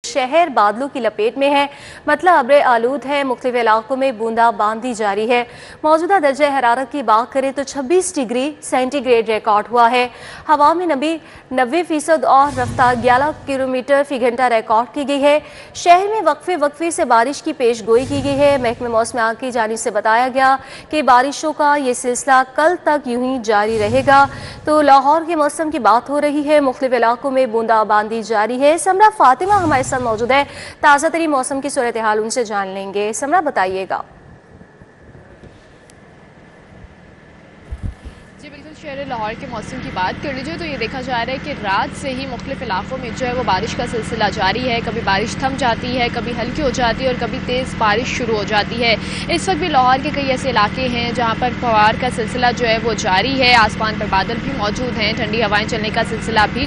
शहर बादलों की लपेट में है, मतलब अब्र आलूद है। मुख्तलिफ इलाकों में बूंदाबांदी जारी है। मौजूदा दर्जा हरारत की बात करें तो 26 डिग्री सेंटीग्रेड रिकॉर्ड हुआ है। हवा में नमी 90% और रफ्तार 11 किलोमीटर फी घंटा रिकॉर्ड की गई है। शहर में वक्फे से बारिश की पेश गोई की गई है। महकमे मौसमियात की जानिब से बताया गया कि बारिशों का ये सिलसिला कल तक यूं ही जारी रहेगा। तो लाहौर के मौसम की बात हो रही है, मुख्तलिफ इलाकों में बूंदाबांदी जारी है। समरा फातिमा हमारे साथ मौजूद है, ताज़ा तरीन मौसम की सूरत हाल उनसे जान लेंगे। समरा बताइएगा। जी बिल्कुल, शहर लाहौर के मौसम की बात कर लीजिए तो ये देखा जा रहा है कि रात से ही मुख्तलिफ इलाकों में जो है वो बारिश का सिलसिला जारी है। कभी बारिश थम जाती है, कभी हल्की हो जाती है और कभी तेज़ बारिश शुरू हो जाती है। इस वक्त भी लाहौर के कई ऐसे इलाके हैं जहाँ पर फव्वार का सिलसिला जो है वो जारी है। आसमान पर बादल भी मौजूद हैं, ठंडी हवाएं चलने का सिलसिला भी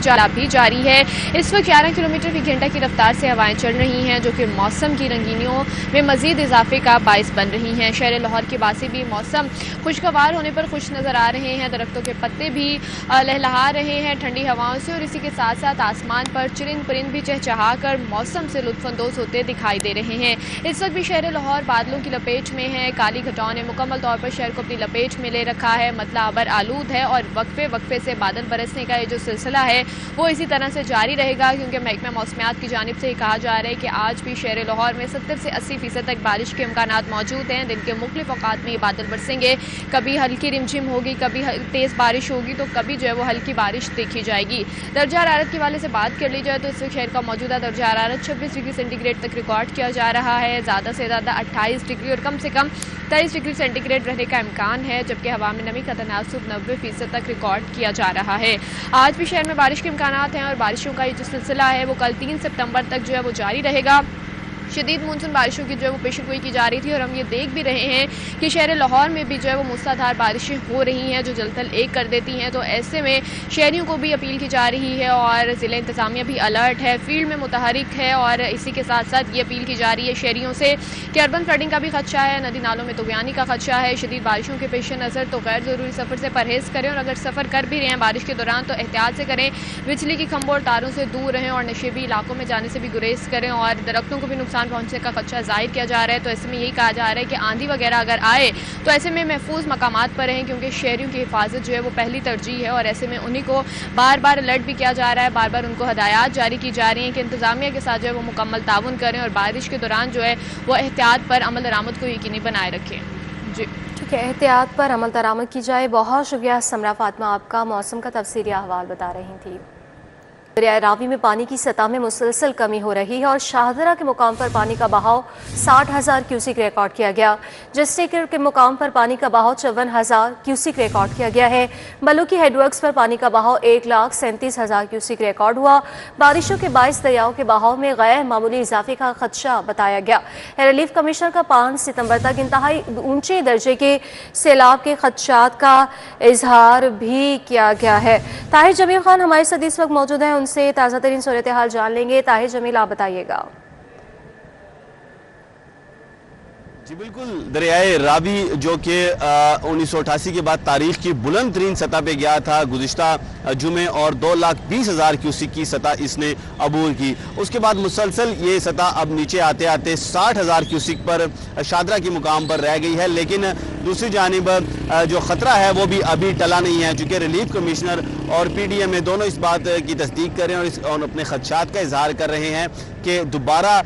जारी है। इस वक्त 11 किलोमीटर फी घंटा की रफ्तार से हवाएं चल रही हैं, जो कि मौसम की रंगीनियों में मजीद इजाफे का बायस बन रही हैं। शहर लाहौर के बासी भी मौसम खुशगवार होने पर खुश नज़र आ रहे हैं। दरख्तों के पत्ते भी लहलहा रहे हैं ठंडी हवाओं से, और इसी के साथ साथ आसमान पर चरिंद परिंद भी चहचहा कर मौसम से लुत्फानंदोज होते दिखाई दे रहे हैं। इस वक्त भी शहर लाहौर बादलों की लपेट में है। काली घटाओं ने मुकम्मल तौर पर शहर को अपनी लपेट में ले रखा है, मतलब अबर आलूद है और वक्फे से बादल बरसने का ये जो सिलसिला है वो इसी तरह से जारी रहेगा, क्योंकि महकमा मौसमियात की जानिब से कहा जा रहा है कि आज भी शहर लाहौर में 70 से 80% तक बारिश के इम्कानात मौजूद हैं। दिन के मुख्तलिफ औकात में ये बादल बरसेंगे, कभी हल्की रिमझिम होगी, कभी तेज़ बारिश होगी तो कभी जो है वो हल्की बारिश देखी जाएगी। दर्जा हरारत के वाले से बात कर ली जाए तो इस शहर का मौजूदा दर्जा हरारत 26 डिग्री सेंटीग्रेड तक रिकॉर्ड किया जा रहा है। ज़्यादा से ज़्यादा 28 डिग्री और कम से कम 23 डिग्री सेंटीग्रेड रहने का इम्कान है, जबकि हवा में नमी का तनासुब 90% तक रिकॉर्ड किया जा रहा है। आज भी शहर में बारिश के इम्कानात हैं और बारिशों का ये जो सिलसिला है वो कल 3 सितंबर तक जो है वो जारी रहेगा। शदीद मानसून बारिशों की जो है वो पेशगोई की जा रही थी और हम ये देख भी रहे हैं कि शहर लाहौर में भी जो है वो मूसलाधार बारिशें हो रही हैं जो जलथल एक कर देती हैं। तो ऐसे में शहरियों को भी अपील की जा रही है और ज़िला इंतज़ामिया भी अलर्ट है, फील्ड में मुतहरिक है, और इसी के साथ साथ ये अपील की जा रही है शहरियों से कि अर्बन फ्लडिंग का भी खदशा है, नदी नालों में तुग़यानी का खदशा है। शदीद बारिशों के पेश नज़र तो गैर ज़रूरी सफ़र से परहेज़ करें, और अगर सफ़र कर भी रहे हैं बारिश के दौरान तो एहतियात से करें, बिजली की खंभों और तारों से दूर रहें और नशेबी इलाकों में जाने से भी गुरेज करें, और दरख्तों को भी नुकसान पहुँचने का खदशा जाहिर किया जा रहा है। तो ऐसे में यही कहा जा रहा है कि आंधी वगैरह अगर आए तो ऐसे में महफूज मकामात पर रहें, क्योंकि शहरियों की हिफाजत जो है वो पहली तरजीह है, और ऐसे में उन्हीं को बार बार अलर्ट भी किया जा रहा है, बार बार उनको हदायत जारी की जा रही हैं कि इंतज़ामिया के साथ जो है वो मुकम्मल ताउन करें और बारिश के दौरान जो है वो एहतियात पर अमल दरामद को यकीनी बनाए रखें। जी ठीक है, एहतियात पर अमल दरामद की जाए। बहुत शुक्रिया समरा फातिमा, आपका मौसम का तफसीली अहवाल बता रही थी। दरिया रावी में पानी की सतह में मुसलसल कमी हो रही है और शाहदरा के मुकाम पर पानी का बहाव 60,000 क्यूसिक रिकॉर्ड किया गया। जस्टिकर के मुकाम पर पानी का बहाव 54,000 क्यूसिक रिकॉर्ड किया गया है। बलूकी हेडवर्क्स पर पानी का बहाव 1,37,000 क्यूसिक रिकॉर्ड हुआ। बारिशों के बायस दरियाओं के बहाव में गैर मामूली इजाफे का खदशा बताया गया। रिलीफ कमिश्नर का 5 सितंबर तक इंतहाई ऊंचे दर्जे के सैलाब के खदशात का इजहार भी किया गया है। ताहिर जमील खान हमारे साथ इस वक्त मौजूद है, उनसे ताज़ा तरीन सूरत हाल जान लेंगे। ताहिर जमील, आप बताइएगा। जी बिल्कुल, दरियाए रावी जो कि 1988 के बाद तारीख की बुलंद तरीन सतह पे गया था गुज़िश्ता जुमे, और 2,20,000 क्यूसिक की सतह इसने अबूर की। उसके बाद मुसलसल ये सतह अब नीचे आते आते 60,000 क्यूसिक पर शादरा के मुकाम पर रह गई है। लेकिन दूसरी जानिब जो ख़तरा है वो भी अभी टला नहीं है, चूँकि रिलीफ कमिश्नर और PDM दोनों इस बात की तस्दीक कर रहे हैं और अपने खदशात का इजहार कर रहे हैं कि दोबारा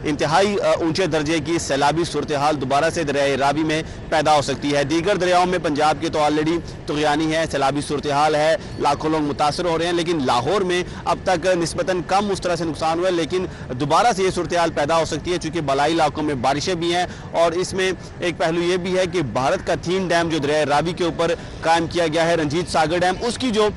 इंतहाई ऊंचे दर्जे की सैलाबी सूरत हाल दोबारा से दरियाए रावी में पैदा हो सकती है। दीगर दरियाओं में पंजाब के तो ऑलरेडी तुग़यानी है, सैलाबी सूरत हाल है, लाखों लोग मुतासर हो रहे हैं, लेकिन लाहौर में अब तक निस्बतन कम उस तरह से नुकसान हुआ है, लेकिन दोबारा से ये सूरत हाल पैदा हो सकती है चूँकि बलाई इलाकों में बारिशें भी हैं। और इसमें एक पहलू ये भी है कि भारत का 3 डैम जो दरियाए रावी के ऊपर कायम किया गया है, रंजीत सागर डैम, उसकी जो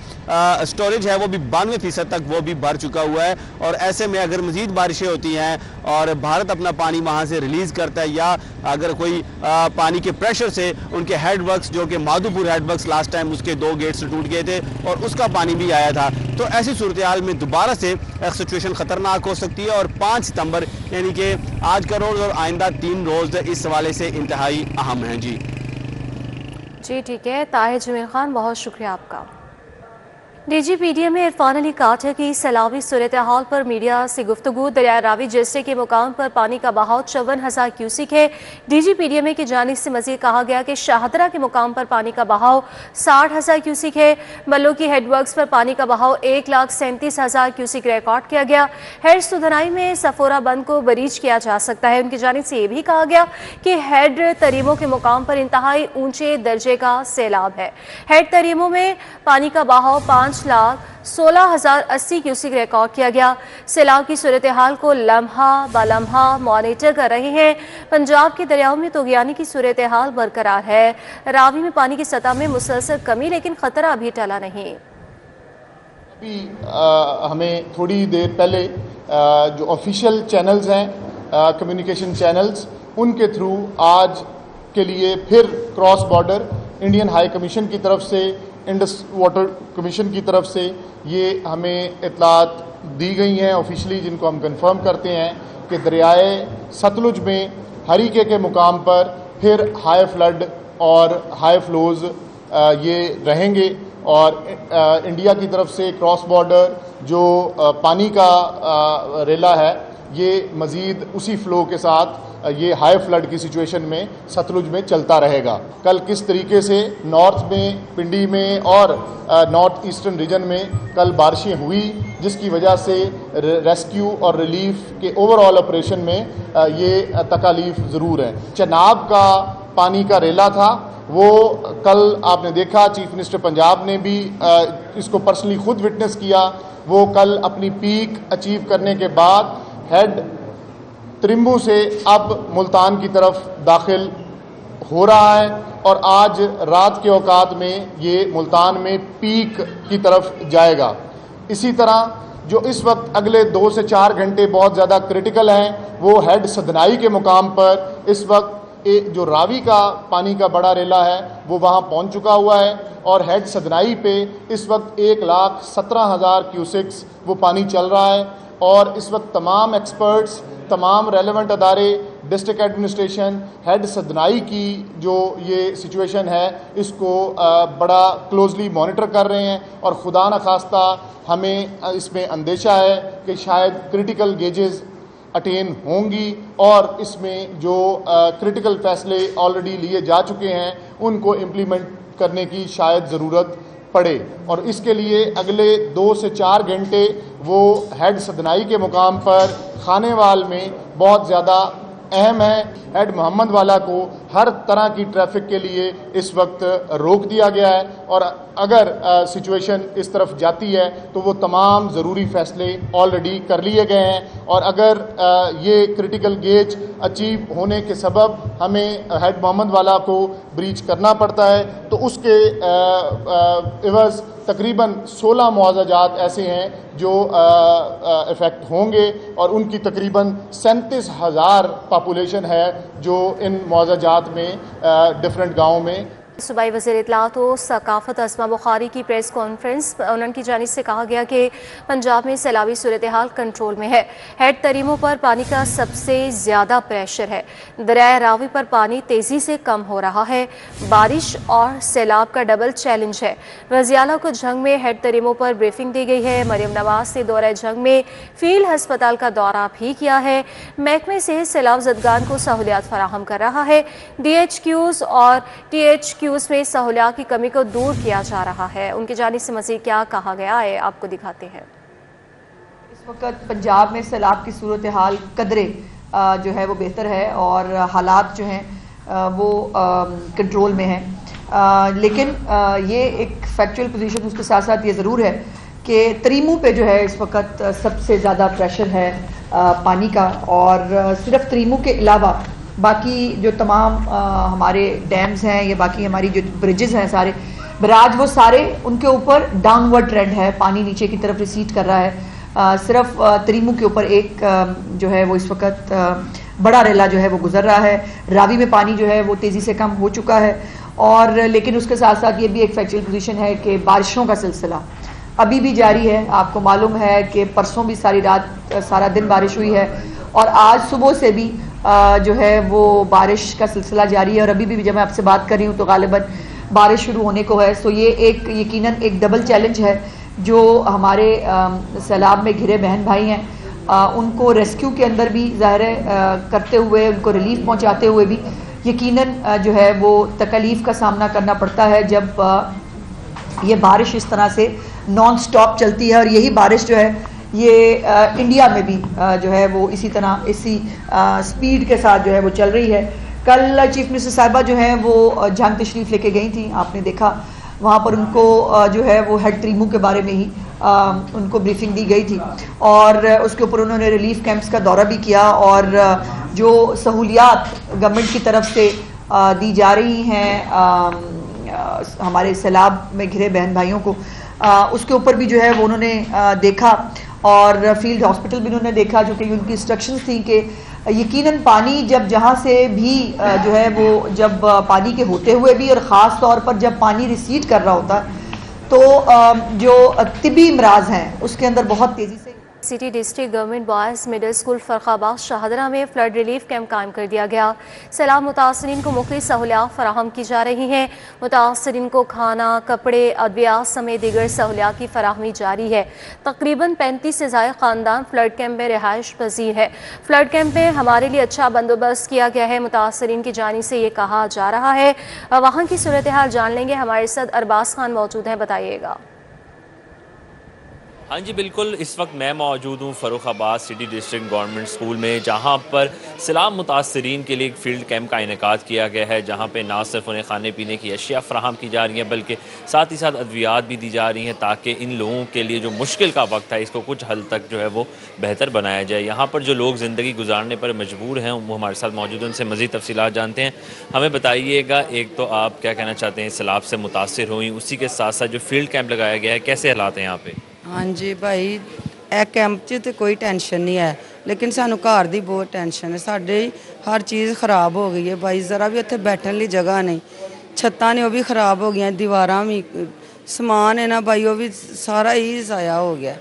स्टोरेज है वो भी 92% तक वो भी भर चुका हुआ है। और ऐसे में अगर मजीद बारिशें होती हैं और भारत अपना पानी वहाँ से रिलीज़ करता है, या अगर कोई पानी के प्रेशर से उनके हेडवर्क्स जो कि माधोपुर हेडवर्क्स लास्ट टाइम उसके 2 गेट्स टूट गए थे और उसका पानी भी आया था, तो ऐसी सूरत हाल में दोबारा से सिचुएशन ख़तरनाक हो सकती है। और 5 सितंबर यानी कि आज का रोज़ और आइंदा 3 रोज़ इस हवाले से इंतहाई अहम हैं। जी ठीक है, ताहिर जमील खान, बहुत शुक्रिया आपका। डीजीपीडीए में इरफान अली काठा की सैलाबी सूरत हाल पर मीडिया से गुफ्तगू। दरिया रावी जस्टे के मुकाम पर पानी का बहाव 54,000 क्यूसिक है। डीजीपीडीए की जानिब से मजीद कहा गया कि शाहदरा के मुकाम पर पानी का बहाव 60,000 क्यूसिक है। मल्लो की हेडवर्क्स पर पानी का बहाव 1,37,000 क्यूसिक रिकॉर्ड किया गया। हेड सुधनाई में सफोरा बंद को बरीज किया जा सकता है। उनकी जानिब से यह भी कहा गया कि हेड तरीमों के मुकाम पर इंतहाई ऊंचे दर्जे का सैलाब है। हेड तरीमों में पानी का बहाव 5,16,080 क्यूसिक रिकॉर्ड किया गया। सैलाब की सूरत हाल को लम्हा बालम्हा मॉनिटर कर रहे हैं। पंजाब के दरियाओं में तूगियानी की सूरत हाल बरकरार है। रावी में पानी की सतह में मुसलसल कमी, लेकिन खतरा अभी टला नहीं। अभी हमें थोड़ी देर पहले जो ऑफिशियल चैनल्स हैं, कम्युनिकेशन चैनल्स, उनके थ्रू आज के लिए फिर cross border Indian high commission की तरफ से, इंडस वाटर कमीशन की तरफ से ये हमें इतलात दी गई हैं ऑफिशियली, जिनको हम कंफर्म करते हैं कि दरियाए सतलुज में हरीके के मुकाम पर फिर हाई फ्लड और हाई फ्लोज ये रहेंगे। और इंडिया की तरफ से क्रॉस बॉर्डर जो पानी का रेला है, ये मज़ीद उसी फ़्लो के साथ ये हाई फ्लड की सिचुएशन में सतलुज में चलता रहेगा। कल किस तरीके से नॉर्थ में, पिंडी में और नॉर्थ ईस्टर्न रीजन में कल बारिशें हुई, जिसकी वजह से रेस्क्यू और रिलीफ के ओवरऑल ऑपरेशन में ये तकालीफ ज़रूर है। चनाब का पानी का रेला था, वो कल आपने देखा, चीफ मिनिस्टर पंजाब ने भी इसको पर्सनली खुद विटनेस किया। वो कल अपनी पीक अचीव करने के बाद हेड त्रिम्बू से अब मुल्तान की तरफ दाखिल हो रहा है और आज रात के औकात में ये मुल्तान में पीक की तरफ जाएगा। इसी तरह जो इस वक्त अगले 2 से 4 घंटे बहुत ज़्यादा क्रिटिकल हैं, वो हेड सदनाई के मुकाम पर इस वक्त जो रावी का पानी का बड़ा रेला है वो वहाँ पहुँच चुका हुआ है और हेड सदनाई पे इस वक्त 1,17,000 क्यूसिक्स वो पानी चल रहा है। और इस वक्त तमाम एक्सपर्ट्स, तमाम रेलेवेंट अदारे, डिस्ट्रिक्ट एडमिनिस्ट्रेशन, हेड सदनाई की जो ये सिचुएशन है इसको बड़ा क्लोजली मॉनिटर कर रहे हैं। और खुदा न खास्ता हमें इसमें अंदेशा है कि शायद क्रिटिकल गेजेस अटेन होंगी और इसमें जो क्रिटिकल फैसले ऑलरेडी लिए जा चुके हैं उनको इम्प्लीमेंट करने की शायद ज़रूरत पड़े। और इसके लिए अगले 2 से 4 घंटे वो हेड सदनाई के मुकाम पर खानेवाल में बहुत ज़्यादा अहम है। हेड मोहम्मद वाला को हर तरह की ट्रैफिक के लिए इस वक्त रोक दिया गया है और अगर सिचुएशन इस तरफ जाती है तो वो तमाम ज़रूरी फ़ैसले ऑलरेडी कर लिए गए हैं। और अगर ये क्रिटिकल गेज अचीव होने के सबब हमें हेड मोहम्मद वाला को ब्रीच करना पड़ता है तो उसके इवज़ तकरीबन 16 मुआवजात ऐसे हैं जो इफ़ेक्ट होंगे और उनकी तकरीबन 37,000 पॉपुलेशन है जो इन मुआवजात में डिफरेंट गाँव में। सूबाई वज़ीर इत्तलाआत व सकाफ़त अस्मा बुखारी की प्रेस कॉन्फ्रेंस, उनकी जानिब से कहा गया कि पंजाब में सैलाबी सूरत हाल कंट्रोल में है। हेड तरीमों पर पानी का सबसे ज़्यादा प्रेशर है। दरिया रावी पर पानी तेज़ी से कम हो रहा है। बारिश और सैलाब का डबल चैलेंज है। वज़ियाला को जंग में हेड तरीमों पर ब्रीफिंग दी गई है। मरियम नवाज ने दौरे जंग में फील्ड हस्पताल का दौरा भी किया है। महकमे से सैलाब ज़दगान को सहूलियात फराहम कर रहा है। DHQs और THQs में सहूलियात की कमी को दूर किया जा रहा है। उनकी जानिब से मज़ीद क्या कहा गया है आपको दिखाते हैं। इस वक्त पंजाब में सैलाब की सूरत हाल कदरे जो है वो बेहतर है और हालात जो हैं वो कंट्रोल में हैं। लेकिन ये एक फैक्चुअल पोजीशन, उसके साथ साथ ये ज़रूर है कि तरीमों पे जो है इस वक्त सबसे ज़्यादा प्रेशर है पानी का। और सिर्फ तरीमों के अलावा बाकी जो तमाम हमारे डैम्स हैं या बाकी हमारी जो ब्रिजेस हैं सारे बराज, वो सारे उनके ऊपर डाउनवर्ड ट्रेंड है, पानी नीचे की तरफ रिसीड कर रहा है। सिर्फ तरीमू के ऊपर एक जो है वो इस वक्त बड़ा रेला जो है वो गुजर रहा है। रावी में पानी जो है वो तेज़ी से कम हो चुका है। और लेकिन उसके साथ साथ ये भी एक फैक्चुअल पोजीशन है कि बारिशों का सिलसिला अभी भी जारी है। आपको मालूम है कि परसों भी सारी रात सारा दिन बारिश हुई है और आज सुबह से भी जो है वो बारिश का सिलसिला जारी है। और अभी भी जब मैं आपसे बात कर रही हूँ तो गालिबन बारिश शुरू होने को है। सो ये एक यकीनन एक डबल चैलेंज है जो हमारे सैलाब में घिरे बहन भाई हैं, उनको रेस्क्यू के अंदर भी ज़ाहिर है करते हुए, उनको रिलीफ पहुंचाते हुए भी यकीनन जो है वो तकलीफ़ का सामना करना पड़ता है जब ये बारिश इस तरह से नॉन स्टॉप चलती है। और यही बारिश जो है ये इंडिया में भी जो है वो इसी तरह इसी स्पीड के साथ जो है वो चल रही है। कल चीफ मिनिस्टर साहिबा जो हैं वो जंग तशरीफ़ लेके गई थी, आपने देखा वहाँ पर उनको जो है वो हेड त्रीमू के बारे में ही उनको ब्रीफिंग दी गई थी और उसके ऊपर उन्होंने रिलीफ कैंप्स का दौरा भी किया और जो सहूलियात गवर्नमेंट की तरफ से दी जा रही हैं हमारे सैलाब में घिरे बहन भाइयों को, उसके ऊपर भी जो है वो उन्होंने देखा और फील्ड हॉस्पिटल भी उन्होंने देखा, जो कि उनकी इंस्ट्रक्शंस थी कि यकीनन पानी जब जहाँ से भी जो है वो जब पानी के होते हुए भी और ख़ास तौर पर जब पानी रिसीड कर रहा होता है तो जो तिबी इमराज हैं उसके अंदर बहुत तेज़ी से city district government boys middle school Farrukhabad Shahdara में फ्लड रिलीफ कैंप कायम कर दिया गया। सैलाब मुतासरीन को मुख्तलिफ सहूलियात फराहम की जा रही हैं। मुतासरीन को खाना, कपड़े, अद्वियात समेत दीगर सहूलियात की फराहमी जारी है। तकरीबन 35 से ज़ायद ख़ानदान फ्लड कैंप में रिहाइश पजीर है। फ्लड कैंप में हमारे लिए अच्छा बंदोबस्त किया गया है, मुतासरीन की जानिब से ये कहा जा रहा है। वहाँ की सूरत हाल जान लेंगे, हमारे साथ अरबाज खान मौजूद हैं, बताइएगा। हाँ जी बिल्कुल, इस वक्त मैं मौजूद हूँ Farrukhabad city district government school में, जहाँ पर सैलाब मुतासरीन के लिए एक फील्ड कैंप का इनेकाद किया गया है, जहाँ पे ना सिर्फ उन्हें खाने पीने की अशिया फराहम की जा रही हैं बल्कि साथ ही साथ अद्वियात भी दी जा रही हैं ताकि इन लोगों के लिए जो मुश्किल का वक्त है इसको कुछ हद तक जो है वो बेहतर बनाया जाए। यहाँ पर जो लोग ज़िंदगी गुजारने पर मजबूर हैं वो हमारे साथ मौजूद हैं, उनसे मज़ीद तफसीलात जानते हैं। हमें बताइएगा, एक तो आप क्या कहना चाहते हैं, सैलाब से मुतासर हुई, उसी के साथ साथ जो फील्ड कैंप लगाया गया है कैसे हालात हैं यहाँ पे? हाँ जी भाई, ਇਹ कैंप 'ਚ तो कोई टेंशन नहीं है, लेकिन सानू घर की बहुत टेंशन है। साढ़े हर चीज़ खराब हो गई है भाई, ज़रा भी उत्थे बैठने लिए जगह नहीं, छत्तां ने वो भी खराब हो गई, दीवारां भी, समान है ना भाई वो भी सारा ही ज़ाया हो गया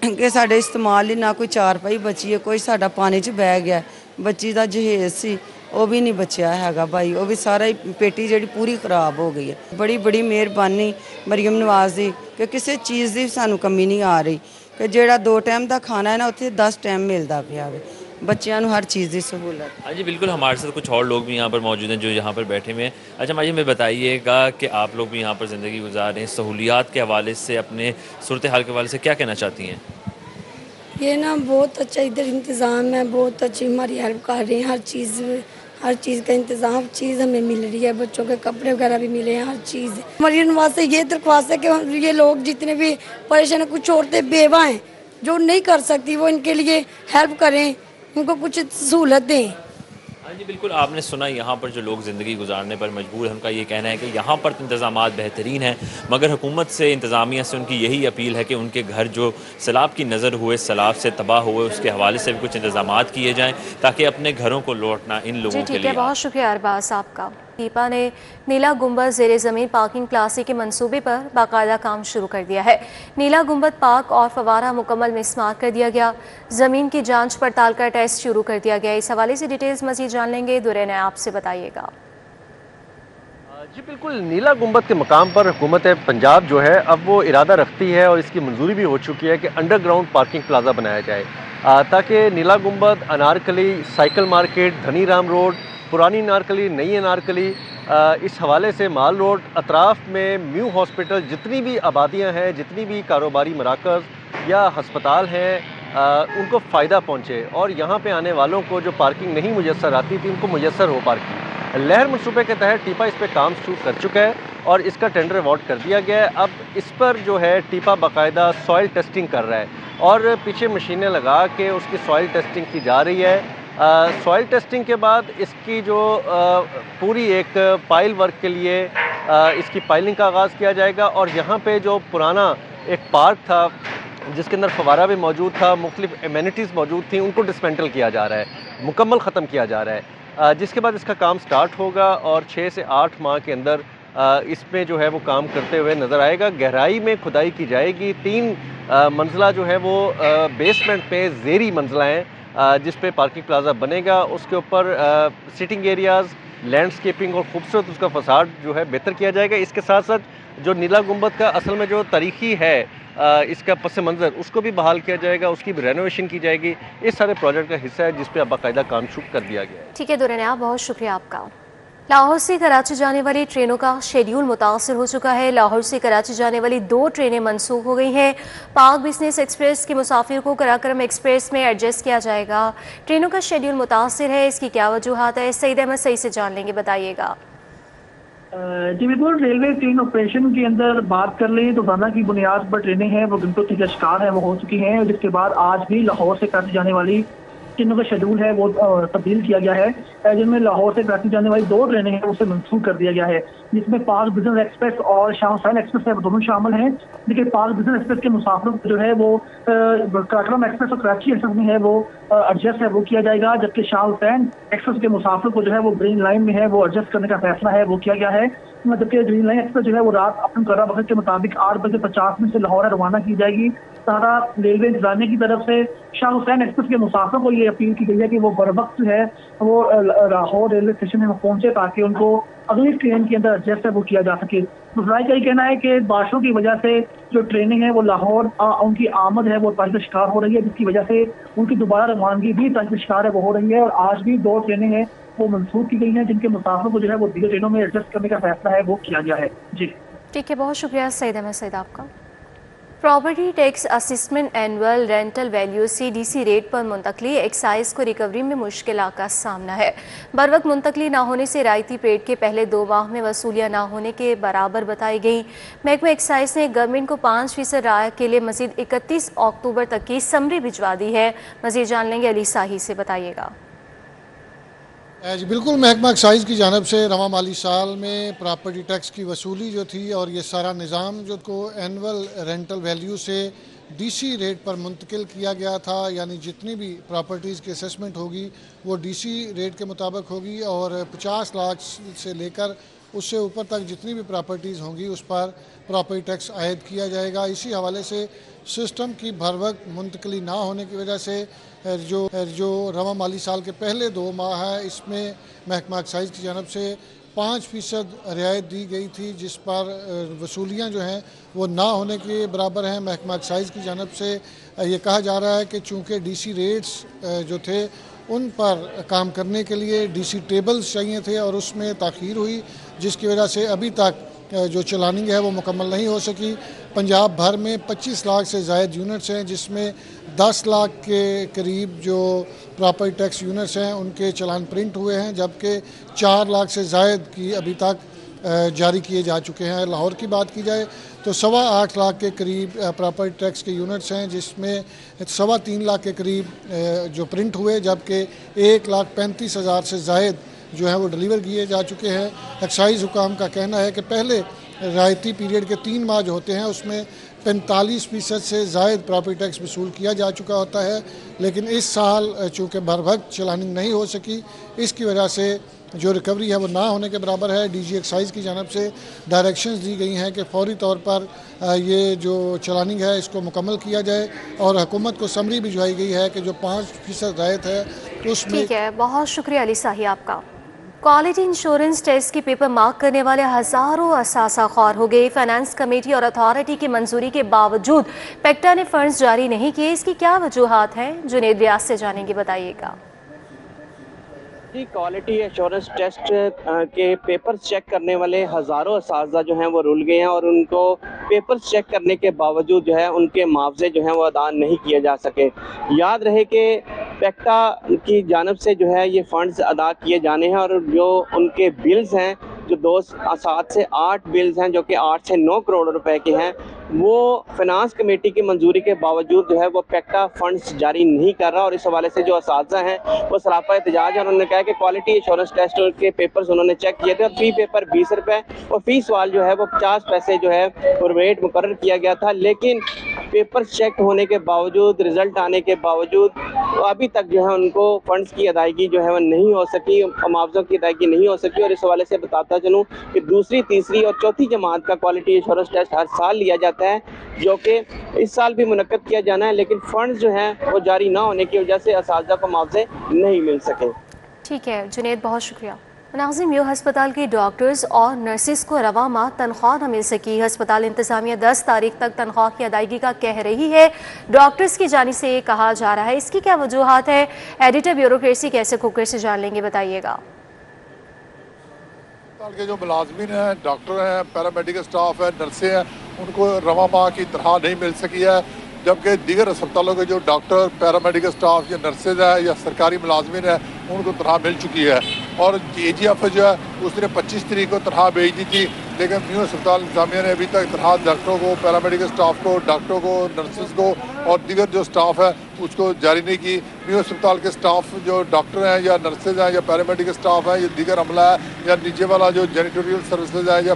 कि साढ़े इस्तेमाल ही ना कोई चारपाई बची है, कोई साडा पानी 'च बह गया, बच्ची का जहेज सी वो भी नहीं बचिया हैगा भाई, वो भी सारा ही पेटी जी पूरी खराब हो गई है। बड़ी बड़ी मेहरबानी मरियम नवाज़ दी कि किसी चीज़ की सानू कमी नहीं आ रही कि जेड़ा 2 टाइम का खाना है ना उत्थे 10 टाइम मिलता पिया बच्चों को हर चीज़ की सहूलत। हाँ जी बिल्कुल, हमारे साथ कुछ और लोग भी यहाँ पर मौजूद हैं जो यहाँ पर बैठे हुए हैं। अच्छा माजी, हमें बताइएगा कि आप लोग भी यहाँ पर ज़िंदगी गुजार रहे हैं, सहूलियात के हवाले से, अपने सूरत हाल के हवाले से क्या कहना चाहती हैं? ये ना बहुत अच्छा इधर इंतज़ाम है, बहुत अच्छी हमारी हेल्प कर रही हैं, हर चीज़ का इंतज़ाम चीज़ हमें मिल रही है, बच्चों के कपड़े वगैरह भी मिले हैं, हर चीज़। मरियम नवाज़ से ये दरख्वास्त है कि ये लोग जितने भी परेशान हैं, कुछ औरतें बेवा हैं जो नहीं कर सकती, वो इनके लिए हेल्प करें, उनको कुछ सहूलत दें। हाँ जी बिल्कुल, आपने सुना यहाँ पर जो लोग ज़िंदगी गुजारने पर मजबूर हैं उनका ये कहना है कि यहाँ पर इंतज़ामात बेहतरीन हैं, मगर हुकूमत से, इंतज़ामिया से उनकी यही अपील है कि उनके घर जो सैलाब की नज़र हुए, सैलाब से तबाह हुए, उसके हवाले से भी कुछ इंतज़ामात किए जाएँ ताकि अपने घरों को लौटना इन लोगों के लिए। बहुत शुक्रिया अरबाज आपका। टीपा ने नीला गुंबद ज़ेरे ज़मीन पार्किंग प्लाजा के मंसूबे पर बाकायदा काम शुरू कर दिया है। नीला गुंबद पार्क और फवारा मुकम्मल मिसमार कर दिया गया, ज़मीन की जांच पड़ताल का टेस्ट शुरू कर दिया गया। इस हवाले से डिटेल्स मज़ीद जान लेंगे, दुरे ने आपसे बताइएगा। जी बिल्कुल, नीला गुंबद के मकाम पर हुकूमत पंजाब जो है अब वो इरादा रखती है और इसकी मंजूरी भी हो चुकी है कि अंडरग्राउंड पार्किंग प्लाजा बनाया जाए ताकि नीला गुंबद, Anarkali, cycle market, Dhani Ram road, पुरानी अनारकली, नई अनारकली, इस हवाले से माल रोड, अतराफ़ में म्यू हॉस्पिटल, जितनी भी आबादियां हैं, जितनी भी कारोबारी मराकज़ या हस्पताल हैं, उनको फ़ायदा पहुँचे और यहाँ पे आने वालों को जो पार्किंग नहीं मुयस्सर आती थी उनको मुयस्सर हो पार्किंग। लहर मनसूबे के तहत टीपा इस पर काम शुरू कर चुका है और इसका टेंडर अवार्ड कर दिया गया है। अब इस पर जो है टीपा बाकायदा सॉइल टेस्टिंग कर रहा है और पीछे मशीनें लगा के उसकी सॉइल टेस्टिंग की जा रही है। सॉइल टेस्टिंग के बाद इसकी जो पूरी एक पाइल वर्क के लिए इसकी पाइलिंग का आगाज़ किया जाएगा और यहाँ पे जो पुराना एक पार्क था जिसके अंदर फवारा भी मौजूद था, मुख्तलिफ एमेनिटीज़ मौजूद थी, उनको डिसमेंटल किया जा रहा है, मुकम्मल ख़त्म किया जा रहा है, जिसके बाद इसका काम स्टार्ट होगा और 6 से 8 माह के अंदर इसमें जो है वो काम करते हुए नज़र आएगा। गहराई में खुदाई की जाएगी, 3 मंजिला जो है वो बेसमेंट पे ज़ेरी मंजिला हैं जिस पे पार्किंग प्लाजा बनेगा। उसके ऊपर सिटिंग एरियाज़, लैंडस्केपिंग और खूबसूरत उसका फसाड जो है बेहतर किया जाएगा। इसके साथ साथ जो नीला गुंबद का असल में जो तारीखी है इसका पस मंज़र उसको भी बहाल किया जाएगा, उसकी भी रेनोवेशन की जाएगी। इस सारे प्रोजेक्ट का हिस्सा है जिस पे अब बाकायदा काम शुरू कर दिया गया है। ठीक है दुरनिया, बहुत शुक्रिया आपका। लाहौर से कराची जाने वाली ट्रेनों का शेड्यूल मुतासर हो चुका है। लाहौर से कराची जाने वाली 2 ट्रेनें मनसूख हो गई हैं। पाक बिजनेस एक्सप्रेस के मुसाफिर को कराक्रम एक्सप्रेस में एडजस्ट किया जाएगा। ट्रेनों का शेड्यूल मुतासर है, इसकी क्या वजूहात है, सईद अहमद सही से जान लेंगे, बताइएगा। जी बिल्कुल, रेलवे ट्रेन ऑपरेशन के अंदर बात कर लें तो रोजाना की बुनियाद पर ट्रेनें हैं वो घंटों के शिकार है वो हो चुकी हैं, जिसके बाद आज भी लाहौर से कराची जाने वाली ट्रेनों का शेड्यूल है वो तब्दील किया गया है, जिनमें लाहौर से कराची जाने वाली 2 ट्रेनें हैं उसे मनसूख कर दिया गया है, जिसमें पाक बिजनेस एक्सप्रेस और शाह हुसैन एक्सप्रेस है वो दोनों शामिल हैं। देखिए, पाक बिजनेस एक्सप्रेस के मुसाफिरों को जो है वो कराक्रम एक्सप्रेस और कराची एक्सप्रेस में है वो एडजस्ट है वो किया जाएगा, जबकि शाह हुसैन एक्सप्रेस के मुसाफिरों को जो है वो ग्रीन लाइन में है वो एडजस्ट करने का फैसला है वो किया गया है। जबकि ग्रीन लाइन एक्सप्रेस जो है वो रात अपने मुकर्रर वक्त के मुताबिक 8:50 से लाहौर रवाना की जाएगी। सारा रेलवे इंतजामिया की तरफ से शाह हुसैन एक्सप्रेस के मुसाफिरों को ये अपील की गई है कि वो बर वक्त जो है वो लाहौर रेलवे स्टेशन में पहुंचे ताकि उनको अगली ट्रेन के अंदर एडजस्ट है वो किया जा सके। मुफ्राई का ये कहना है कि बारिशों की वजह से जो ट्रेनें हैं वो लाहौर उनकी आमद है वो तारीख का शिकार हो रही है, जिसकी वजह से उनकी दोबारा रवानगी भी तारीख का शिकार है वो हो रही है। और आज भी 2 ट्रेनें हैं वो मनसूख की गई हैं, जिनके मुसाफिरों को जो है वो दीगर ट्रेनों में एडजस्ट करने का फैसला है वो किया गया है। जी ठीक है, बहुत शुक्रिया सईद अहमद सईद आपका। Property tax assessment annual rental value से डीसी रेट पर मुंतकली एक्साइज को रिकवरी में मुश्किल का सामना है। बर वक्त मुंतकली ना होने से रायती पेड के पहले 2 माह में वसूलियाँ ना होने के बराबर बताई गई। महकमा एक्साइज ने गवर्नमेंट को 5% राय के लिए मजीद 31 अक्टूबर तक की समरी भिजवा दी है। मजीद जान लेंगे अली साही से, बताइएगा। जी बिल्कुल, महकमा एक्साइज की जानिब से रवा माली साल में प्रॉपर्टी टैक्स की वसूली जो थी और ये सारा निज़ाम जो को एनुअल रेंटल वैल्यू से डीसी रेट पर मुंतकिल किया गया था, यानी जितनी भी प्रॉपर्टीज़ की असेसमेंट होगी वो डीसी रेट के मुताबिक होगी और 50 लाख से लेकर उससे ऊपर तक जितनी भी प्रॉपर्टीज़ होंगी उस पर प्रॉपर्टी टैक्स आयद किया जाएगा। इसी हवाले से सिस्टम की भर वक्त मुंतकली ना होने की वजह से जो रवा माली साल के पहले 2 माह है इसमें महकमा एक्साइज की जानब से 5% रियायत दी गई थी, जिस पर वसूलियाँ जो हैं वो ना होने के बराबर हैं। महकमा एक्साइज की जानब से ये कहा जा रहा है कि चूँकि डीसी रेट्स जो थे उन पर काम करने के लिए डीसी टेबल्स चाहिए थे और उसमें ताख़ीर हुई, जिसकी वजह से अभी तक जो चलानिंग है वो मुकम्मल नहीं हो सकी। पंजाब भर में 25 लाख से ज़ायद यूनिट्स हैं, जिसमें 10 लाख के करीब जो प्रॉपर्टी टैक्स यूनिट्स हैं उनके चलान प्रिंट हुए हैं, जबकि 4 लाख से ज़ायद की अभी तक जारी किए जा चुके हैं। लाहौर की बात की जाए तो 8.25 लाख के करीब प्रॉपर्टी टैक्स के यूनिट्स हैं, जिसमें 3.25 लाख के करीब जो प्रिंट हुए, जबकि 1,35,000 से ज़ायद जो है वो डिलीवर किए जा चुके हैं। एक्साइज हुकाम का कहना है कि पहले रायती पीरियड के 3 माह जो होते हैं उसमें 45% से ज़ायद प्रॉपर्टी टैक्स वसूल किया जा चुका होता है, लेकिन इस साल चूँकि बर वक्त चलानिंग नहीं हो सकी, इसकी वजह से जो रिकवरी है वो ना होने के बराबर है। डीजी एक्साइज की जानब से डायरेक्शंस दी गई हैं कि फौरी तौर पर ये जो चलानिंग है इसको मुकम्मल किया जाए और हुकूमत को समरी भिजवाई गई है कि जो 5% रायत है उसमें। ठीक है, बहुत शुक्रिया अली साही आपका। क्वालिटी इंश्योरेंस टेस्ट की पेपर मार्क करने वाले हज़ारों असासा ख्वार हो गए। फाइनेंस कमेटी और अथॉरिटी की मंजूरी के बावजूद पेक्टा ने फंड्स जारी नहीं किए, इसकी क्या वजूहात हैं? जुनेद रियाज से जानेंगे, बताइएगा। क्वालिटी एश्योरेंस टेस्ट के पेपर्स चेक करने वाले हज़ारों असातिज़ा जो हैं वो रुल गए हैं और उनको पेपर्स चेक करने के बावजूद जो है उनके मुआवजे जो हैं वो अदा नहीं किए जा सके। याद रहे कि पेक्टा की जानब से जो है ये फ़ंड्स अदा किए जाने हैं और जो उनके बिल्स हैं जो 7 से 8 बिल्स हैं जो कि 8 से 9 करोड़ रुपए के हैं, वो फाइनेंस कमेटी की मंजूरी के बावजूद जो है वो पेक्टा फंड्स जारी नहीं कर रहा। और इस हवाले से जो असातिज़ा हैं वो सरापा एहतजाज है। उन्होंने कहा कि क्वालिटी इंश्योरेंस टेस्ट के पेपर्स उन्होंने चेक किए थे और फी पेपर 20 रुपये और फी सवाल जो है वो 50 पैसे जो है वो रेट मुकर्रर किया गया था, लेकिन पेपर्स चेक होने के बावजूद, रिजल्ट आने के बावजूद अभी तक जो है उनको फंड्स की अदायगी जो है वो नहीं हो सकी, मुआवजों की अदायगी नहीं हो सकी। और इस हवाले से बताता चलूँ कि दूसरी, तीसरी और चौथी जमात का क्वालिटी इंश्योरेंस टेस्ट हर साल लिया जाता है, जो कि इस साल भी मुनक्कद किया जाना है, लेकिन फंड्स जो हैं वो जारी ना होने की वजह से असातिज़ा को मुआवजे नहीं मिल सके। ठीक है जुनेद, बहुत शुक्रिया। नाज़िम, यूँ अस्पताल के डॉक्टर्स और नर्सिस को रवा माह तनख्वाह न मिल सकी। अस्पताल इंतजामिया 10 तारीख तक तनख्वाह की अदायगी का कह रही है। डॉक्टर्स की जानिब से ये कहा जा रहा है, इसकी क्या वजूहात है? एडिटर ब्यूरोक्रेसी कैसे कुकर से जान लेंगे, बताइएगा। अस्पताल के जो मुलाजमीन हैं, डॉक्टर हैं, पैरामेडिकल स्टाफ है, नर्सें हैं, उनको रवा माह की तनख्वाह नहीं मिल सकी है, जबकि दीगर अस्पतालों के जो डॉक्टर, पैरामेडिकल स्टाफ या नर्सेज है या सरकारी मुलाजमीन है, उनको तनख्वाह मिल चुकी है। और AGF जो है उसने 25 तारीख को तनख्वाह भेज दी थी, लेकिन न्यू अस्पताल इंतजामिया ने अभी तक तनख्वाह डॉक्टरों को, पैरामेडिकल स्टाफ को, डॉक्टरों को, नर्सेज को और दीगर जो स्टाफ है उसको जारी नहीं की। न्यू अस्पताल के स्टाफ जो डॉक्टर हैं या नर्सेज हैं या पैरामेडिकल स्टाफ है या दीगर अमला है या नीचे वाला जो जेनिटोरियल सर्विसेज है या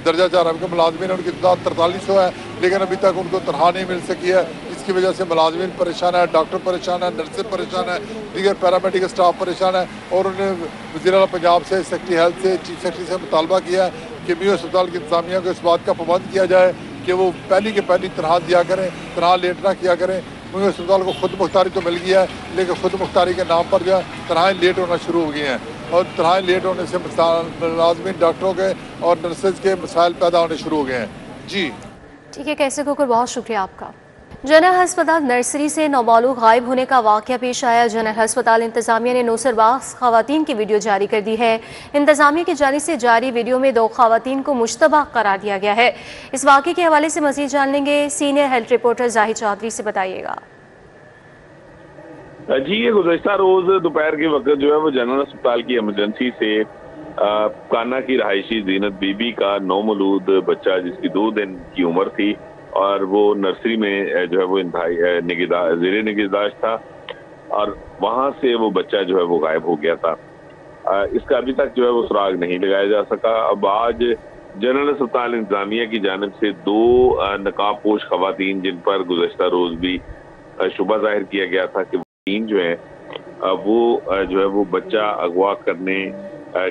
दर्जा 4 के मुलाजमीन है, उनकी तादाद 4300 है, लेकिन अभी तक उनको तनख्वाह नहीं मिल सकी है। इसकी वजह से मुलाजमीन परेशान है, डॉक्टर परेशान है, नर्सेज परेशान है, दीगर पैरामेडिकल स्टाफ परेशान है। और उन्होंने वज़ीर आला पंजाब से, सेक्रेटरी हेल्थ से, चीफ सेक्रेटरी से मुतालबा किया कि न्यू अस्पताल की इंतजामिया को इस बात का पाबंद किया जाए कि वो पहली के पहली तनख्वाह दिया करें, तनख्वाह लेट ना किया करें। न्यू अस्पताल को खुद मुख्तारी तो मिल गया है, लेकिन खुद मुख्तारी के नाम पर जो है तनख्वाहें लेट होना शुरू हो गई हैं और तनख्वाहें लेट होने से मुलाजमीन, डॉक्टरों के और नर्सेज के मसाइल पैदा होने शुरू हो गए हैं। जी ठीक है, कैसे कुकर, बहुत शुक्रिया आपका। जनरल अस्पताल नर्सरी से नौबालूग गायब होने का वाक़या पेश आया। जनरल अस्पताल इंतजामिया ने नौसरबाज खवातीन की वीडियो जारी कर दी है। इंतजामिया की जानिब से जारी वीडियो में 2 खवातीन को मुश्तबा करार दिया गया है। इस वाक़े के हवाले से मज़ीद जान लेंगे senior health reporter Zahid Chaudhry से, बताइएगा। जी, ये गुज़श्ता रोज़ दोपहर के वक्त जो है वो जनरल अस्पताल की एमरजेंसी से काना की रहायशी जीनत बीबी का नौमौलूद बच्चा, जिसकी 2 दिन की उम्र थी और वो नर्सरी में जो है वो ज़ेरे निगहदाश्त था और वहाँ से वो बच्चा जो है वो गायब हो गया था। इसका अभी तक जो है वो सुराग नहीं लगाया जा सका। अब आज जनरल अस्पताल इंतजामिया की जानिब से 2 नकाब पोश खवातीन, जिन पर गुज़श्ता रोज़ भी शुबा जाहिर किया गया था कि तीन जो है वो जो है वो बच्चा अगवा करने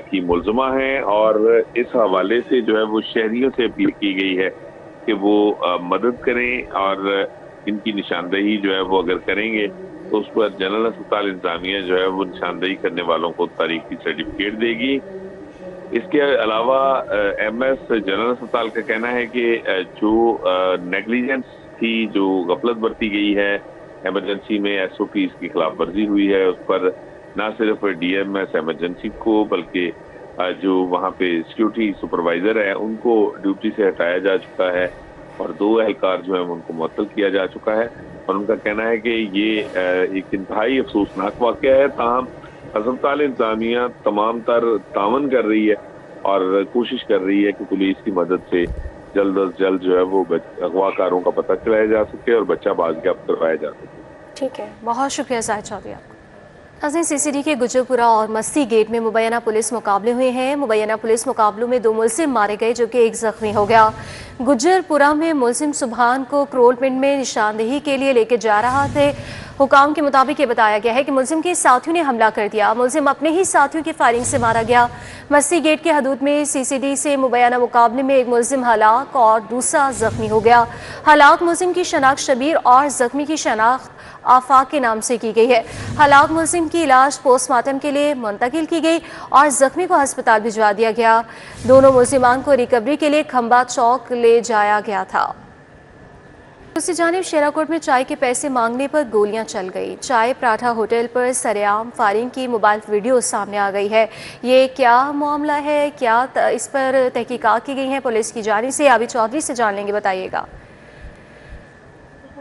की मुलज़मा है और इस हवाले से जो है वो शहरियों से अपील की गई है कि वो मदद करें और इनकी निशानदेही जो है वो अगर करेंगे तो उस पर जनरल अस्पताल इंतजामिया जो है वो निशानदेही करने वालों को तारीखी सर्टिफिकेट देगी। इसके अलावा MS जनरल अस्पताल का कहना है कि जो नेग्लिजेंस थी, जो गफलत बरती गई है एमरजेंसी में, SOPs की खिलाफ वर्जी हुई है, उस पर न सिर्फ DMS एमरजेंसी को बल्कि जो वहाँ पे सिक्योरिटी सुपरवाइजर है उनको ड्यूटी से हटाया जा चुका है और 2 एहलकार जो है उनको मुअत्तल किया जा चुका है। और उनका कहना है कि ये एक इंतहाई अफसोसनाक वाक़या है। ताहम अस्पताल इंतजामिया तमाम तर तावन कर रही है और कोशिश कर रही है कि पुलिस की मदद से जल्द अज जल्द जो है वो अगवाकारों का पता चलाया जा सके और बच्चा बाज़याफ्त करवाया जा सके। ठीक है, बहुत शुक्रिया जाहिद चौधरी आपका। CCD के गुजरपुरा और मस्ती गेट में मुबैना पुलिस मुकाबले हुए हैं। मुबैना पुलिस मुकाबलों में 2 मुलजिम मारे गए, जो कि 1 जख्मी हो गया। गुजरपुरा में मुलजिम सुबहान को क्रोल पिंड में निशानदेही के लिए लेके जा रहा थे। हुकाम के मुताबिक ये बताया गया है कि मुलजिम के साथियों ने हमला कर दिया। मुलजिम अपने ही साथियों की फायरिंग से मारा गया। मस्ती गेट के हदूद में CCD से मुबैना मुकाबले में 1 मुलजिम हलाक और दूसरा जख्मी हो गया। हलाक मुलजिम की शनाख्त शबीर और जख्मी की शनाख्त आफाक के नाम से की गई है। हलाक मुलजिम की इलाज पोस्टमार्टम के लिए मुंतकिल की गई और जख्मी को अस्पताल भिजवा दिया गया। दोनों मुलजिमान को रिकवरी के लिए खंबा चौक ले जाया गया था। दूसरी जानिब शेराकोट में चाय के पैसे मांगने पर गोलियां चल गई। चाय पराठा होटल पर सरेआम फायरिंग की मोबाइल वीडियो सामने आ गई है। ये क्या मामला है, क्या इस पर तहकीकात की गई है पुलिस की जानिब से? आबिद चौधरी से जान लेंगे, बताइएगा।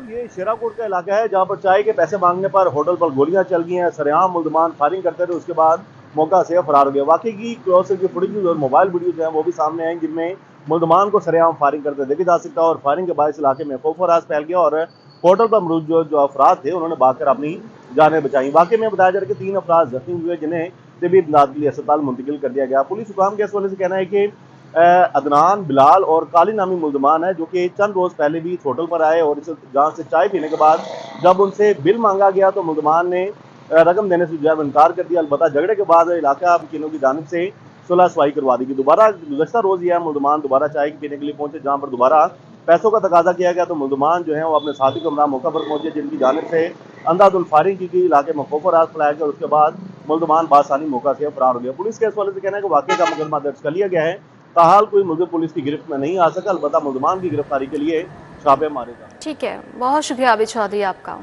ये शेराकोट का इलाका है जहाँ पर चाय के पैसे मांगने पर होटल पर गोलियां चल गई हैं। सरेआम मुल्ज़मान फायरिंग करते थे, उसके बाद मौका से फरार हो गया। वाकई की क्लोज फुटेज और मोबाइल वीडियो जो है वो भी सामने आए, जिनमें मुल्ज़मान को सरेआम फायरिंग करते देखे जा सकता है और फायरिंग के बाद इलाके में खौफ राज फैल गया और होटल पर मौजूद जो अफराद थे उन्होंने भागकर अपनी जानें बचाई। वाकई में बताया जा रहा है कि 3 अफराद जख्मी हुए, जिन्हें तबी इमदाद के लिए अस्पताल मुंतकिल कर दिया गया। पुलिस हुकाम के इस वजह से कहना है कि अदनान, बिलाल और काली नामी मुल्ज़मान है, जो कि चंद रोज़ पहले भी इस होटल पर आए और इस जहाँ से चाय पीने के बाद जब उनसे बिल मांगा गया तो मुल्ज़मान ने रकम देने से जो है इनकार कर दिया। अलबत्ता झगड़े के बाद इलाका वकीलों की जानिब से सुलह सफाई करवा दी गई। दोबारा गुज़श्ता रोज़ यह मुल्ज़मान दोबारा चाय पीने के लिए पहुंचे, जहाँ पर दोबारा पैसों का तकाजा किया गया तो मुल्ज़मान जो है वो अपने साथी को हमरा मौका पर पहुंचे, जिनकी जानिब से अंदाज़ुल फायरिंग की गई, इलाके में खौफ राज फैलाया गया और उसके बाद मुल्ज़मान बासानी मौका से फरार हो गया। पुलिस के इस हवाले से कहना है कि वाक़े का मुकदमा दर्ज कर लिया गया है। ताहाल कोई मुलज़िम पुलिस की गिरफ्त में नहीं आ सका, अलबत्ता मुल्ज़मान की गिरफ्तारी के लिए छापे मारे जा। ठीक है, बहुत शुक्रिया आबिद चौधरी आपका।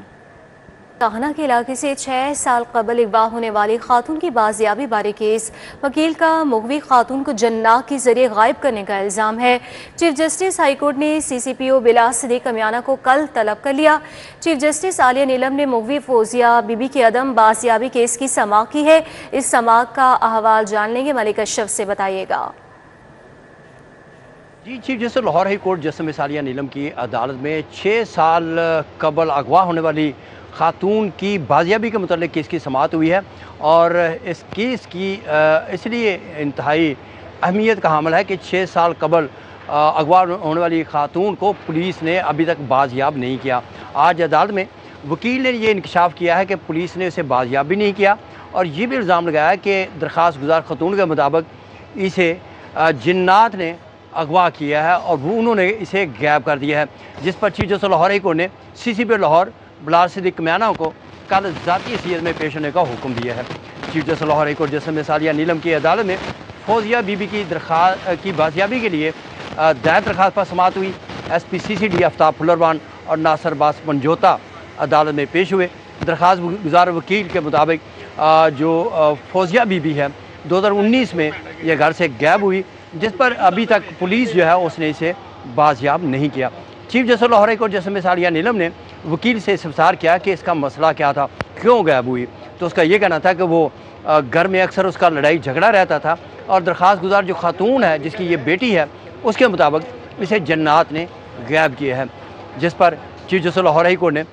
काहना के इलाके से 6 साल कबल अगवा होने वाली खातून की बाजियाबी बारे केस, वकील का मुगवी खातून को जन्नात के जरिए गायब करने का इल्ज़ाम है। चीफ जस्टिस हाईकोर्ट ने CCPO बिलाल सिद्दीक कमियाना को कल तलब कर लिया। चीफ जस्टिस आलिया नीलम ने मुगवी फौजिया बीबी के अदम बाजियाबी केस की समाअत की है। इस समाअत का अहवाल जान लेंगे मलिक अशरफ से, बताइएगा। जी, chief justice Lahore high court justice Aliya Neelam की अदालत में 6 साल कबल अगवा होने वाली खातून की बाजियाबी के मुतालिक केस की समाअत हुई है और इस केस की इसलिए इंतहाई अहमियत का हामिल है कि 6 साल कबल अगवा होने वाली खातून को पुलिस ने अभी तक बाजियाब नहीं किया। आज अदालत में वकील ने ये इंकशाफ किया है कि पुलिस ने इसे बाजियाब भी नहीं किया और ये भी इल्ज़ाम लगाया कि दरख्वास्त गुजार खातून के मुताबिक इसे जिन्नात ने अगवा किया है और वो उन्होंने इसे गायब कर दिया है, जिस पर chief justice Lahore high court ने CCPO लाहौर बिलाल सिद्दीक कमियाना को कल ज़ाती हैसियत में पेश होने का हुक्म दिया है। Chief justice Lahore high court justice Aliya Neelam की अदालत में फौजिया बीबी की दरख्वास्त की बाजियाबी के लिए दायर दरख्वास्त पर समाअत हुई। SP CCD आफ्ताब फुलरवान और नासर बास मंजोता अदालत में पेश हुए। दरख्वास्त गुजार वकील के मुताबिक जो फौजिया बीबी है 2019 में यह घर से गायब हुई, जिस पर अभी तक पुलिस जो है उसने इसे बाजियाब नहीं किया। Chief justice Lahore high court justice Aliya Neelam ने वकील से इस्तफसार किया कि इसका मसला क्या था, क्यों गायब हुई। तो उसका ये कहना था कि वो घर में अक्सर उसका लड़ाई झगड़ा रहता था और दरख्वास्त गुजार जो खातून है जिसकी ये बेटी है उसके मुताबिक इसे जन्नात ने गायब किया है, जिस पर chief justice Lahore high court ने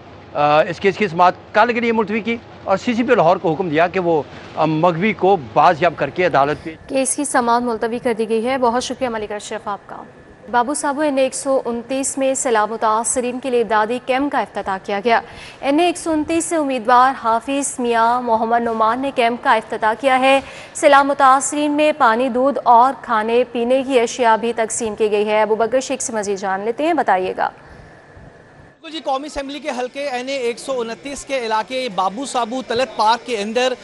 इस केस की समाअत कल के लिए मुलतवी की और CCPO लाहौर को हुक्म दिया कि वो मगवी को बाजियाब करके अदालत पे केस की समाअत मुलतवी कर दी गई है। बहुत शुक्रिया मलिक अशरफ आपका। बाबू साहब NA 129 में सैलाब मुतासरीन के लिए इमदादी कैंप का इफ्तिताह किया गया। NA 129 से उम्मीदवार हाफिज मियाँ मोहम्मद नुमान ने कैंप का इफ्तिताह किया है। सैलाब मुतासरीन में पानी, दूध और खाने पीने की अशिया भी तकसीम की गई है। अबू बकर शेख से मजीद जान लेते हैं, बताइएगा। जी, कौमी असम्बली के हल्के NA 129 के इलाके बाबू साबू तलत पार्क के अंदर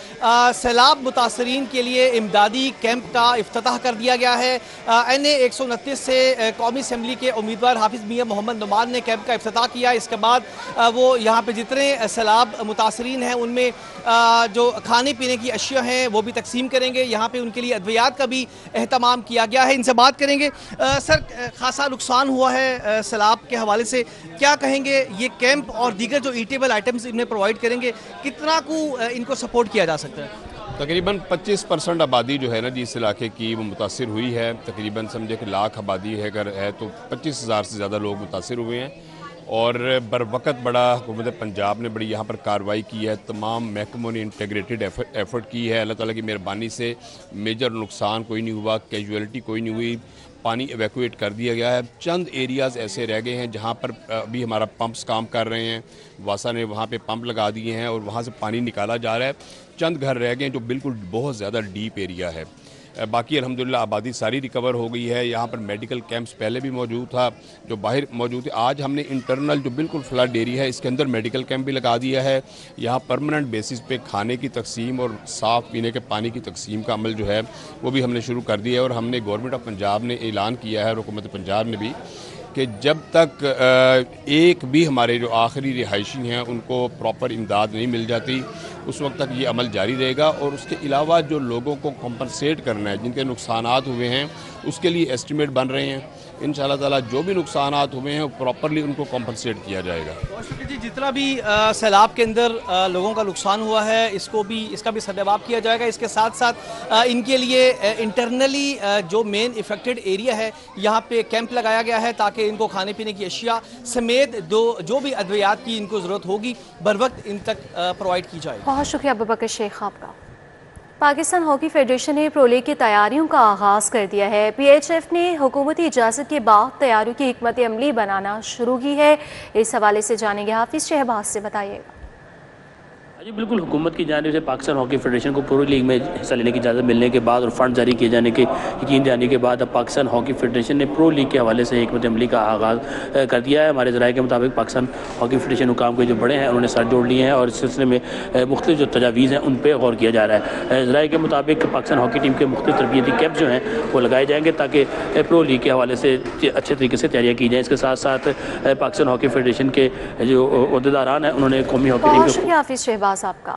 सैलाब मुतासरीन के लिए इमदादी कैंप का इफ्तिताह कर दिया गया है। NA 129 से कौमी असम्बली के उम्मीदवार हाफिज़ मियाँ मोहम्मद नुमान ने कैंप का इफ्तिताह किया। इसके बाद वो यहाँ पे जितने सैलाब मुतासरीन हैं उनमें जो खाने पीने की अशिया हैं वो भी तकसीम करेंगे। यहाँ पे उनके लिए अद्वियात का भी अहतमाम किया गया है। इनसे बात करेंगे। सर, खासा नुकसान हुआ है सैलाब के हवाले से, क्या कहेंगे? ये कैंप और दीगर जो ईटेबल आइटम्स इन्हें प्रोवाइड करेंगे, कितना को इनको सपोर्ट किया जा सकता है? तकरीबन 25% आबादी जो है ना जी इस इलाके की वो मुतासिर हुई है। तकरीबन समझे कि लाख आबादी है अगर है तो 25,000 से ज़्यादा लोग मुतासिर हुए हैं और बर वक़्त बड़ा हुकूमत पंजाब ने बड़ी यहाँ पर कार्रवाई की है। तमाम महकमों ने इंटीग्रेटेड एफर्ट की है। अल्लाह ताला की मेहरबानी से मेजर नुकसान कोई नहीं हुआ, कैजुअलिटी कोई नहीं हुई। पानी एवैक्यूएट कर दिया गया है। चंद एरियाज़ ऐसे रह गए हैं जहाँ पर अभी हमारा पंप्स काम कर रहे हैं। वासा ने वहाँ पे पंप लगा दिए हैं और वहाँ से पानी निकाला जा रहा है। चंद घर रह गए हैं जो बिल्कुल बहुत ज़्यादा डीप एरिया है। बाकी अल्हम्दुलिल्लाह आबादी सारी रिकवर हो गई है। यहाँ पर मेडिकल कैंप्स पहले भी मौजूद था जो बाहर मौजूद है। आज हमने इंटरनल जो बिल्कुल फ्लड एरिया है इसके अंदर मेडिकल कैंप भी लगा दिया है। यहाँ परमानेंट बेसिस पे खाने की तकसीम और साफ़ पीने के पानी की तकसीम का अमल जो है वो भी हमने शुरू कर दिया है। और हमने गवर्नमेंट ऑफ पंजाब ने ऐलान किया है, हुकूमत पंजाब ने भी, कि जब तक एक भी हमारे जो आखिरी रिहायशी हैं उनको प्रॉपर इमदाद नहीं मिल जाती उस वक्त तक ये अमल जारी रहेगा। और उसके अलावा जो लोगों को कंपनसेट करना है, जिनके नुकसानात हुए हैं, उसके लिए एस्टिमेट बन रहे हैं। इंशाल्लाह ताला जो भी नुकसानात हुए हैं प्रॉपरली उनको कंपनसेट किया जाएगा। जी, जितना भी सैलाब के अंदर लोगों का नुकसान हुआ है इसका भी सद्जवाब किया जाएगा। इसके साथ साथ इनके लिए इंटरनली जो मेन इफेक्टेड एरिया है यहाँ पे कैंप लगाया गया है ताकि इनको खाने पीने की अशिया समेत जो भी अद्वियात की इनको ज़रूरत होगी बर वक्त इन तक प्रोवाइड की जाएगी। बहुत शुक्रिया अबू बकर शेख आपका। पाकिस्तान हॉकी फेडरेशन ने प्रो लीग की तैयारियों का आगाज़ कर दिया है। PHF ने हुकूमती इजाज़त के बाद तैयारियों की हिकमत अमली बनाना शुरू की है। इस हवाले से जानेंगे हाफिज़ शहबाज से, बताइएगा। जी बिल्कुल, हुकूमत की जानिब से पाकिस्तान हॉकी फेडरेशन को प्रो लीग में हिस्सा लेने की इजाज़त मिलने के बाद और फंड जारी किए जाने के यकीन जाने के बाद अब पाकिस्तान हॉकी फेडरेशन ने प्रो लीग के हवाले से हिकमत अमली का आगाज़ कर दिया है। हमारे ज़राए के मुताबिक पाकिस्तान हॉकी फेडरेशन हुकाम के जो बड़े हैं उन्होंने साथ जोड़ लिए हैं और इस सिलसिले में मुख्तलिफ जो तजावीज़ हैं उन पर गौर किया जा रहा है। ज़राए के मुताबिक पाकिस्तान हॉकी टीम के मुख्तलिफ तरबियती कैंप जो हैं वो लगाए जाएंगे ताकि प्रो लीग के हवाले से अच्छे तरीके से तैयारियाँ की जाएँ। इसके साथ साथ पाकिस्तान हॉकी फेडरेशन के जो अहदेदारान हैं उन्होंने कौमी हॉकी टीम शुक्रिया हाफिज़ शहबाज आपका।